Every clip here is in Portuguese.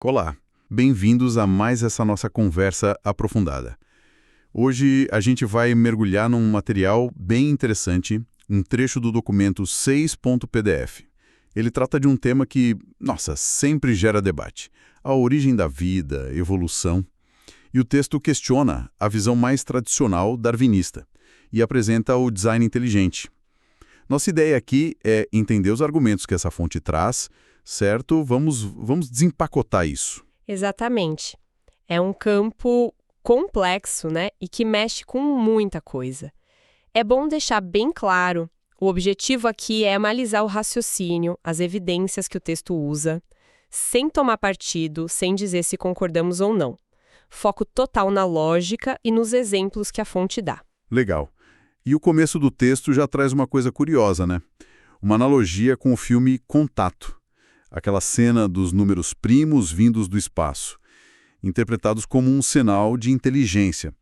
Olá, bem-vindos a mais essa nossa conversa aprofundada. Hoje a gente vai mergulhar num material bem interessante, um trecho do documento 6.pdf. Ele trata de um tema que, nossa, sempre gera debate: a origem da vida, evolução. E o texto questiona a visão mais tradicional darwinista e apresenta o design inteligente. Nossa ideia aqui é entender os argumentos que essa fonte traz, certo? Vamos desempacotar isso. Exatamente. É um campo complexo, né? E que mexe com muita coisa. É bom deixar bem claro, o objetivo aqui é analisar o raciocínio, as evidências que o texto usa, sem tomar partido, sem dizer se concordamos ou não. Foco total na lógica e nos exemplos que a fonte dá. Legal. E o começo do texto já traz uma coisa curiosa, né? Uma analogia com o filme Contato. Aquela cena dos números primos vindos do espaço, interpretados como um sinal de inteligência.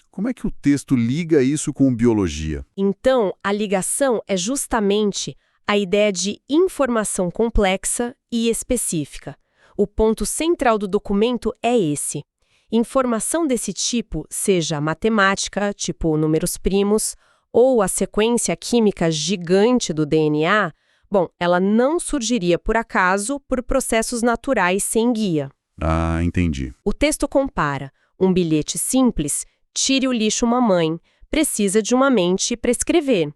Como é que o texto liga isso com biologia? Então, a ligação é justamente a ideia de informação complexa e específica. O ponto central do documento é esse. Informação desse tipo, seja matemática, tipo números primos, ou a sequência química gigante do DNA, bom, ela não surgiria por acaso por processos naturais sem guia. Ah, entendi. O texto compara um bilhete simples, tire o lixo mamãe, precisa de uma mente para escrever.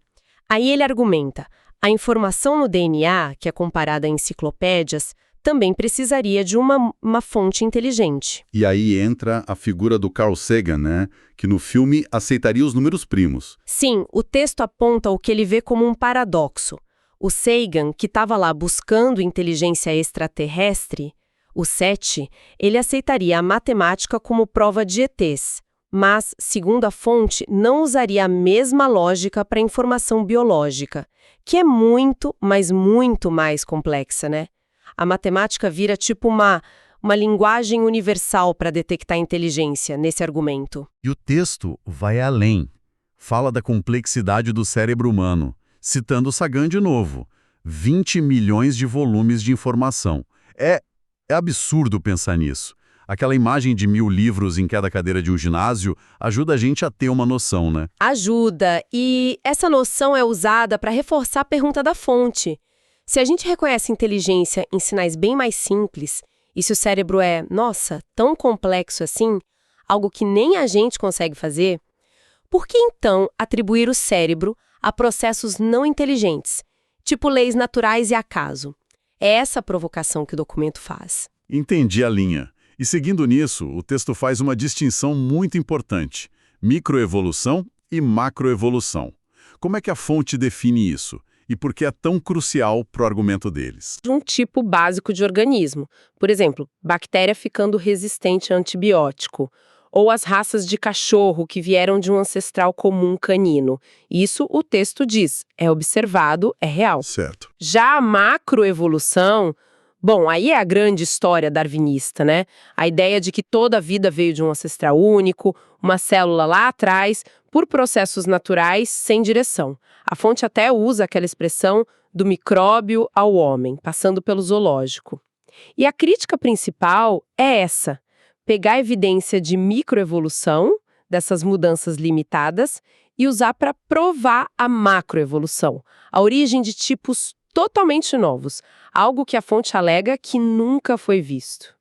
Aí ele argumenta, a informação no DNA, que é comparada a enciclopédias, também precisaria de uma fonte inteligente. E aí entra a figura do Carl Sagan, né? Que no filme aceitaria os números primos. Sim, o texto aponta o que ele vê como um paradoxo. O Sagan, que estava lá buscando inteligência extraterrestre, o SETI, ele aceitaria a matemática como prova de ETs, mas, segundo a fonte, não usaria a mesma lógica para a informação biológica, que é muito, mas muito mais complexa, né? A matemática vira tipo uma linguagem universal para detectar inteligência nesse argumento. E o texto vai além. Fala da complexidade do cérebro humano, citando Sagan de novo. 20 milhões de volumes de informação. É absurdo pensar nisso. Aquela imagem de 1000 livros em cada cadeira de um ginásio ajuda a gente a ter uma noção, né? Ajuda, e essa noção é usada para reforçar a pergunta da fonte. Se a gente reconhece inteligência em sinais bem mais simples, e se o cérebro é, nossa, tão complexo assim, algo que nem a gente consegue fazer, por que então atribuir o cérebro a processos não inteligentes, tipo leis naturais e acaso? É essa a provocação que o documento faz. Entendi a linha. E seguindo nisso, o texto faz uma distinção muito importante: microevolução e macroevolução. Como é que a fonte define isso? E por que é tão crucial para o argumento deles? De um tipo básico de organismo. Por exemplo, bactéria ficando resistente a antibiótico. Ou as raças de cachorro que vieram de um ancestral comum canino. Isso o texto diz, é observado, é real. Certo. Já a macroevolução, bom, aí é a grande história darwinista, né? A ideia de que toda a vida veio de um ancestral único, uma célula lá atrás, por processos naturais sem direção. A fonte até usa aquela expressão do micróbio ao homem, passando pelo zoológico. E a crítica principal é essa: pegar a evidência de microevolução, dessas mudanças limitadas, e usar para provar a macroevolução, a origem de tipos totalmente novos, algo que a fonte alega que nunca foi visto.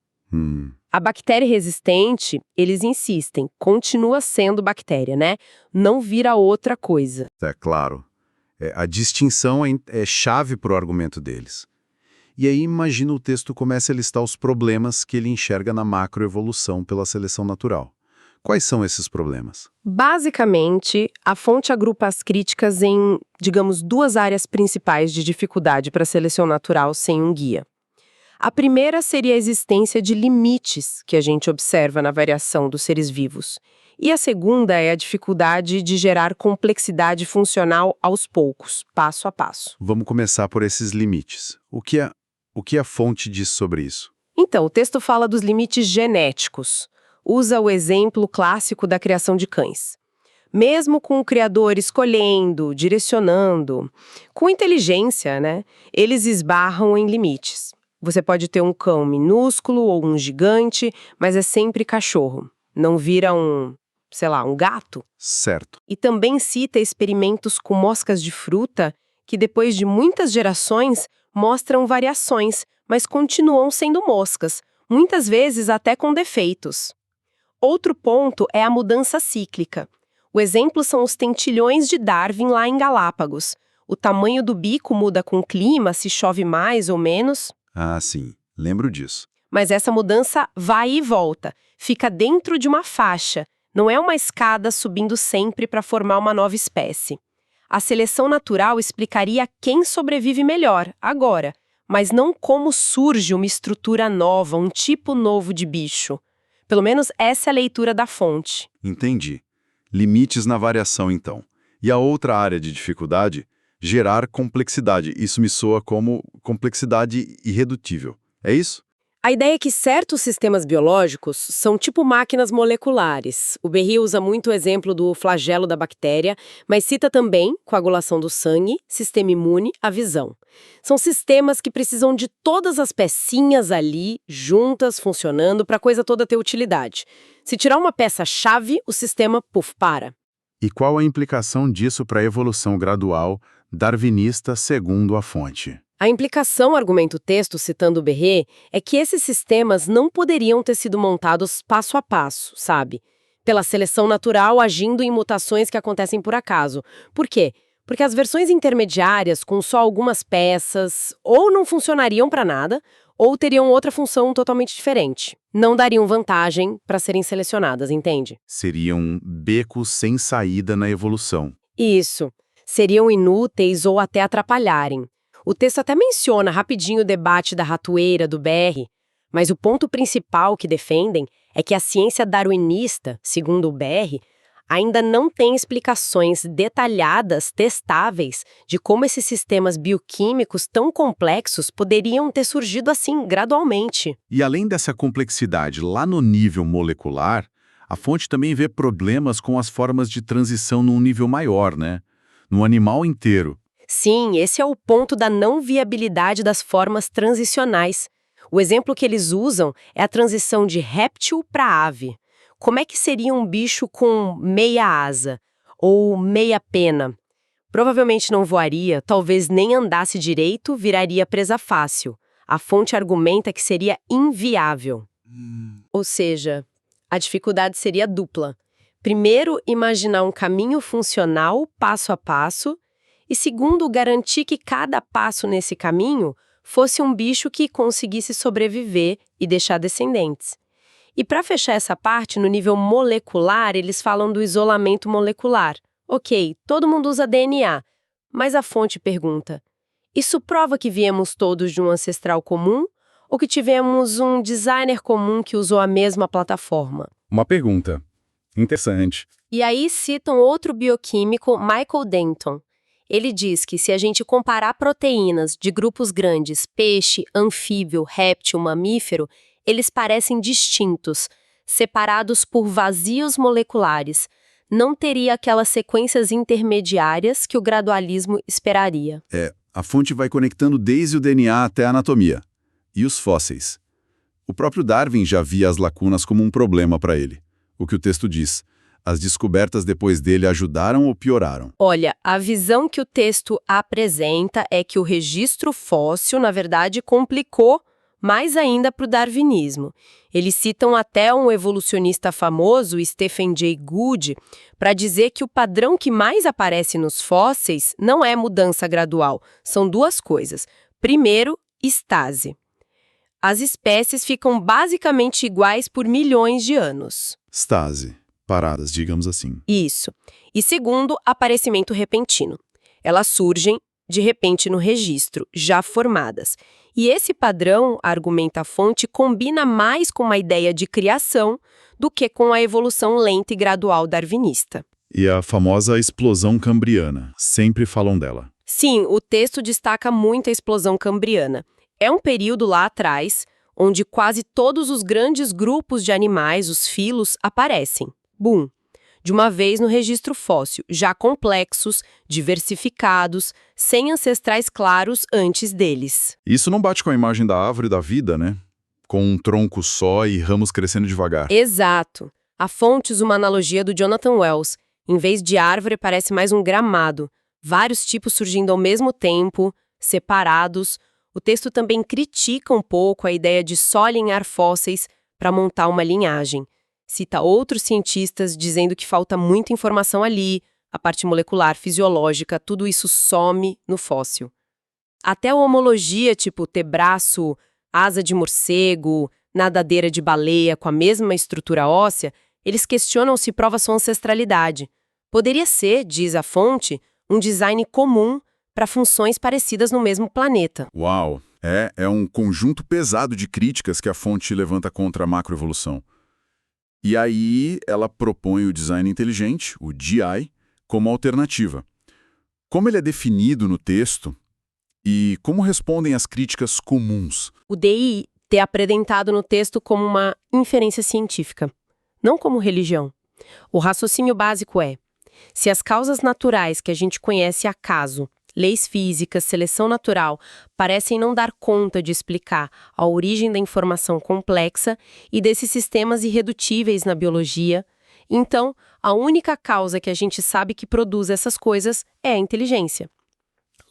A bactéria resistente, eles insistem, continua sendo bactéria, né? Não vira outra coisa. É claro. A distinção é chave para o argumento deles. E aí imagina o texto começa a listar os problemas que ele enxerga na macroevolução pela seleção natural. Quais são esses problemas? Basicamente, a fonte agrupa as críticas em, digamos, duas áreas principais de dificuldade para a seleção natural sem um guia. A primeira seria a existência de limites que a gente observa na variação dos seres vivos. E a segunda é a dificuldade de gerar complexidade funcional aos poucos, passo a passo. Vamos começar por esses limites. O que a fonte diz sobre isso? Então, o texto fala dos limites genéticos. Usa o exemplo clássico da criação de cães. Mesmo com o criador escolhendo, direcionando, com inteligência, né, eles esbarram em limites. Você pode ter um cão minúsculo ou um gigante, mas é sempre cachorro. Não vira sei lá, um gato. Certo. E também cita experimentos com moscas de fruta que, depois de muitas gerações, mostram variações, mas continuam sendo moscas, muitas vezes até com defeitos. Outro ponto é a mudança cíclica. O exemplo são os tentilhões de Darwin lá em Galápagos. O tamanho do bico muda com o clima, se chove mais ou menos. Ah, sim. Lembro disso. Mas essa mudança vai e volta, fica dentro de uma faixa, não é uma escada subindo sempre para formar uma nova espécie. A seleção natural explicaria quem sobrevive melhor, agora, mas não como surge uma estrutura nova, um tipo novo de bicho. Pelo menos essa é a leitura da fonte. Entendi. Limites na variação, então. E a outra área de dificuldade? Gerar complexidade. Isso me soa como complexidade irredutível. É isso? A ideia é que certos sistemas biológicos são tipo máquinas moleculares. O Berry usa muito o exemplo do flagelo da bactéria, mas cita também coagulação do sangue, sistema imune, a visão. São sistemas que precisam de todas as pecinhas ali, juntas, funcionando, para a coisa toda ter utilidade. Se tirar uma peça-chave, o sistema, para. E qual a implicação disso para a evolução gradual darwinista segundo a fonte? A implicação, argumenta o texto citando Berry, é que esses sistemas não poderiam ter sido montados passo a passo, sabe? Pela seleção natural agindo em mutações que acontecem por acaso. Por quê? Porque as versões intermediárias, com só algumas peças, ou não funcionariam para nada, ou teriam outra função totalmente diferente. Não dariam vantagem para serem selecionadas, entende? Seriam becos sem saída na evolução. Isso. Seriam inúteis ou até atrapalharem. O texto até menciona rapidinho o debate da ratoeira do BR, mas o ponto principal que defendem é que a ciência darwinista, segundo o BR, ainda não tem explicações detalhadas, testáveis, de como esses sistemas bioquímicos tão complexos poderiam ter surgido assim, gradualmente. E além dessa complexidade lá no nível molecular, a fonte também vê problemas com as formas de transição num nível maior, né? No animal inteiro. Sim, esse é o ponto da não viabilidade das formas transicionais. O exemplo que eles usam é a transição de réptil para ave. Como é que seria um bicho com meia asa ou meia pena? Provavelmente não voaria, talvez nem andasse direito, viraria presa fácil. A fonte argumenta que seria inviável. Ou seja, a dificuldade seria dupla. Primeiro, imaginar um caminho funcional, passo a passo, e segundo, garantir que cada passo nesse caminho fosse um bicho que conseguisse sobreviver e deixar descendentes. E para fechar essa parte, no nível molecular, eles falam do isolamento molecular. Ok, todo mundo usa DNA, mas a fonte pergunta, isso prova que viemos todos de um ancestral comum ou que tivemos um designer comum que usou a mesma plataforma? Uma pergunta. Interessante. E aí citam outro bioquímico, Michael Denton. Ele diz que se a gente comparar proteínas de grupos grandes, peixe, anfíbio, réptil, mamífero, eles parecem distintos, separados por vazios moleculares. Não teria aquelas sequências intermediárias que o gradualismo esperaria. A fonte vai conectando desde o DNA até a anatomia. E os fósseis? O próprio Darwin já via as lacunas como um problema para ele. O que o texto diz? As descobertas depois dele ajudaram ou pioraram? Olha, a visão que o texto apresenta é que o registro fóssil, na verdade, complicou mais ainda para o darwinismo. Eles citam até um evolucionista famoso, Stephen Jay Gould, para dizer que o padrão que mais aparece nos fósseis não é mudança gradual, são duas coisas. Primeiro, estase. As espécies ficam basicamente iguais por milhões de anos. Stase. Paradas, digamos assim. Isso. E segundo, aparecimento repentino. Elas surgem, de repente, no registro, já formadas. E esse padrão, argumenta a fonte, combina mais com uma ideia de criação do que com a evolução lenta e gradual darwinista. E a famosa explosão cambriana. Sempre falam dela. Sim, o texto destaca muito a explosão cambriana. É um período lá atrás, onde quase todos os grandes grupos de animais, os filos, aparecem. Boom! de uma vez no registro fóssil, já complexos, diversificados, sem ancestrais claros antes deles. Isso não bate com a imagem da árvore da vida, né? Com um tronco só e ramos crescendo devagar. Exato. A fonte usa uma analogia do Jonathan Wells. Em vez de árvore, parece mais um gramado. Vários tipos surgindo ao mesmo tempo, separados. O texto também critica um pouco a ideia de só alinhar fósseis para montar uma linhagem. Cita outros cientistas dizendo que falta muita informação ali, a parte molecular, fisiológica, tudo isso some no fóssil. Até a homologia, tipo ter braço, asa de morcego, nadadeira de baleia com a mesma estrutura óssea, eles questionam se prova sua ancestralidade. Poderia ser, diz a fonte, um design comum para funções parecidas no mesmo planeta. Uau! É um conjunto pesado de críticas que a fonte levanta contra a macroevolução. E aí ela propõe o design inteligente, o DI, como alternativa. Como ele é definido no texto e como respondem às críticas comuns? O DI é apresentado no texto como uma inferência científica, não como religião. O raciocínio básico é: se as causas naturais que a gente conhece acaso, leis físicas, seleção natural, parecem não dar conta de explicar a origem da informação complexa e desses sistemas irredutíveis na biologia, então a única causa que a gente sabe que produz essas coisas é a inteligência.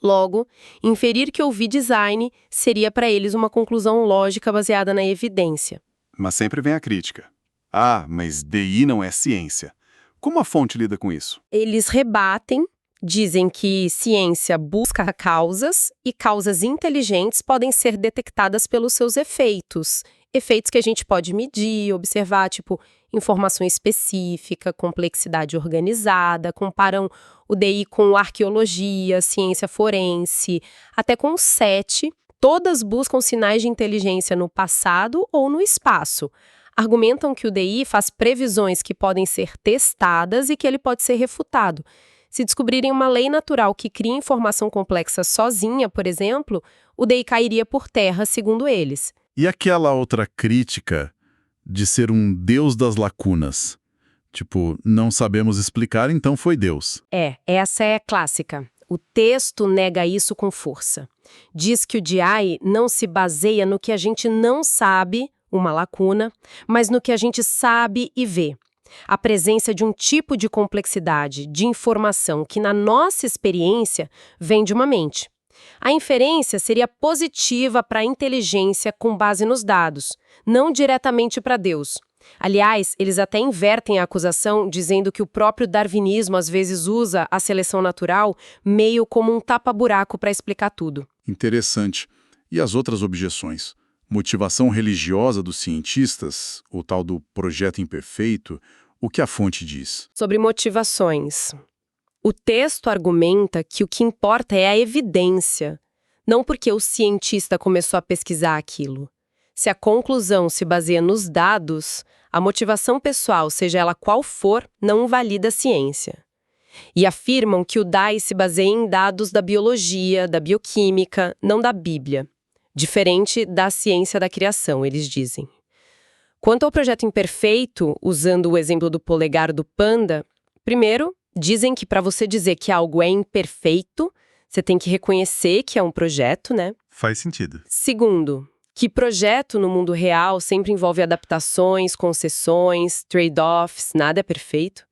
Logo, inferir que houve design seria para eles uma conclusão lógica baseada na evidência. Mas sempre vem a crítica. Ah, mas DI não é ciência. Como a fonte lida com isso? Eles rebatem, dizem que ciência busca causas e causas inteligentes podem ser detectadas pelos seus efeitos. Efeitos que a gente pode medir, observar, tipo informação específica, complexidade organizada, comparam o DI com arqueologia, ciência forense, até com o SET, todas buscam sinais de inteligência no passado ou no espaço. Argumentam que o DI faz previsões que podem ser testadas e que ele pode ser refutado. Se descobrirem uma lei natural que cria informação complexa sozinha, por exemplo, o DI cairia por terra, segundo eles. E aquela outra crítica de ser um deus das lacunas? Tipo, não sabemos explicar, então foi Deus. Essa é clássica. O texto nega isso com força. Diz que o DI não se baseia no que a gente não sabe, uma lacuna, mas no que a gente sabe e vê. A presença de um tipo de complexidade, de informação que, na nossa experiência, vem de uma mente. A inferência seria positiva para a inteligência com base nos dados, não diretamente para Deus. Aliás, eles até invertem a acusação, dizendo que o próprio darwinismo às vezes usa a seleção natural meio como um tapa-buraco para explicar tudo. Interessante. E as outras objeções? Motivação religiosa dos cientistas, o tal do projeto imperfeito, o que a fonte diz? Sobre motivações. O texto argumenta que o que importa é a evidência, não porque o cientista começou a pesquisar aquilo. Se a conclusão se baseia nos dados, a motivação pessoal, seja ela qual for, não valida a ciência. E afirmam que o DI se baseia em dados da biologia, da bioquímica, não da Bíblia. Diferente da ciência da criação, eles dizem. Quanto ao projeto imperfeito, usando o exemplo do polegar do panda, primeiro, dizem que para você dizer que algo é imperfeito, você tem que reconhecer que é um projeto, né? Faz sentido. Segundo, que projeto no mundo real sempre envolve adaptações, concessões, trade-offs, nada é perfeito.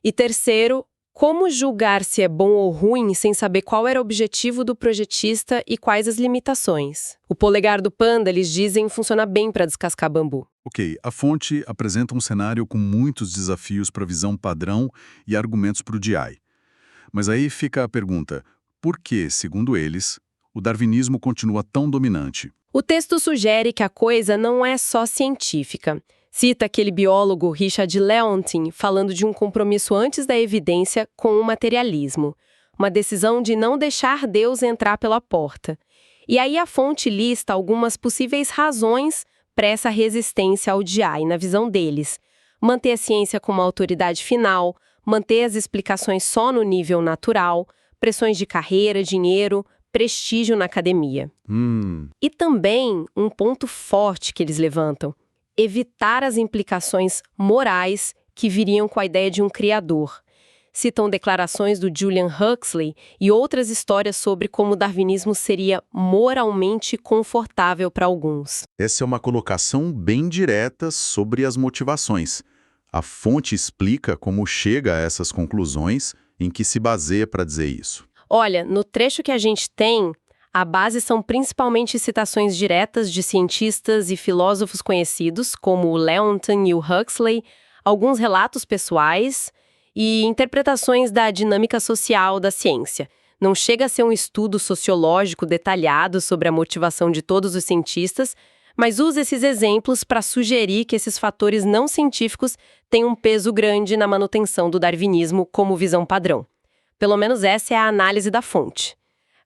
E terceiro, como julgar se é bom ou ruim sem saber qual era o objetivo do projetista e quais as limitações? O polegar do panda, eles dizem, funciona bem para descascar bambu. Ok, a fonte apresenta um cenário com muitos desafios para a visão padrão e argumentos para o DI. Mas aí fica a pergunta, por que, segundo eles, o darwinismo continua tão dominante? O texto sugere que a coisa não é só científica. Cita aquele biólogo Richard Leontin falando de um compromisso antes da evidência com o materialismo. Uma decisão de não deixar Deus entrar pela porta. E aí a fonte lista algumas possíveis razões para essa resistência ao DI, na visão deles. Manter a ciência como autoridade final, manter as explicações só no nível natural, pressões de carreira, dinheiro, prestígio na academia. E também um ponto forte que eles levantam: evitar as implicações morais, que viriam com a ideia de um criador. Citam declarações do Julian Huxley e outras histórias sobre como o darwinismo seria moralmente confortável para alguns. Essa é uma colocação bem direta sobre as motivações. A fonte explica como chega a essas conclusões, em que se baseia para dizer isso. Olha, no trecho que a gente tem, a base são principalmente citações diretas de cientistas e filósofos conhecidos, como o Leontin e o Huxley, alguns relatos pessoais e interpretações da dinâmica social da ciência. Não chega a ser um estudo sociológico detalhado sobre a motivação de todos os cientistas, mas usa esses exemplos para sugerir que esses fatores não científicos têm um peso grande na manutenção do darwinismo como visão padrão. Pelo menos essa é a análise da fonte.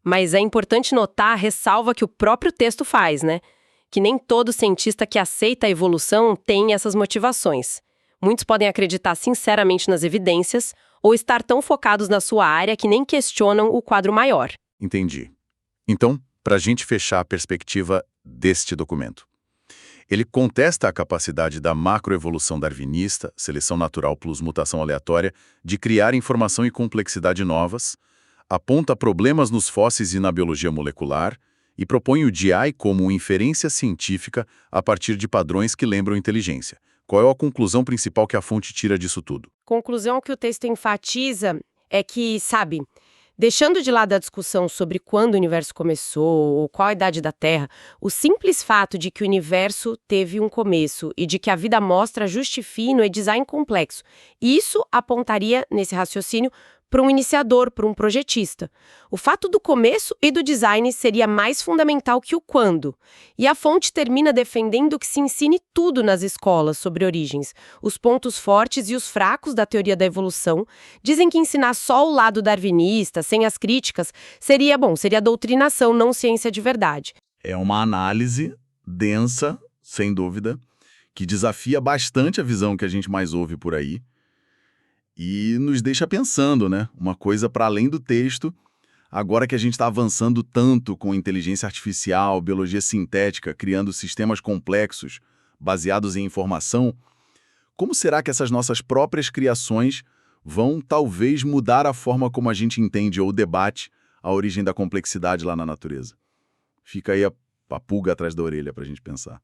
Mas é importante notar a ressalva que o próprio texto faz, né? Que nem todo cientista que aceita a evolução tem essas motivações. Muitos podem acreditar sinceramente nas evidências ou estar tão focados na sua área que nem questionam o quadro maior. Entendi. Então, para a gente fechar a perspectiva deste documento. Ele contesta a capacidade da macroevolução darwinista, seleção natural plus mutação aleatória, de criar informação e complexidade novas, aponta problemas nos fósseis e na biologia molecular e propõe o DI como inferência científica a partir de padrões que lembram inteligência. Qual é a conclusão principal que a fonte tira disso tudo? Conclusão que o texto enfatiza é que, sabe, deixando de lado a discussão sobre quando o universo começou ou qual a idade da Terra, o simples fato de que o universo teve um começo e de que a vida mostra ajuste fino e design complexo, isso apontaria, nesse raciocínio, para um iniciador, para um projetista. O fato do começo e do design seria mais fundamental que o quando. E a fonte termina defendendo que se ensine tudo nas escolas sobre origens, os pontos fortes e os fracos da teoria da evolução. Dizem que ensinar só o lado darwinista, sem as críticas, seria doutrinação, não ciência de verdade. É uma análise densa, sem dúvida, que desafia bastante a visão que a gente mais ouve por aí. E nos deixa pensando, né? Uma coisa para além do texto, agora que a gente está avançando tanto com inteligência artificial, biologia sintética, criando sistemas complexos baseados em informação, como será que essas nossas próprias criações vão talvez mudar a forma como a gente entende ou debate a origem da complexidade lá na natureza? Fica aí a pulga atrás da orelha para a gente pensar.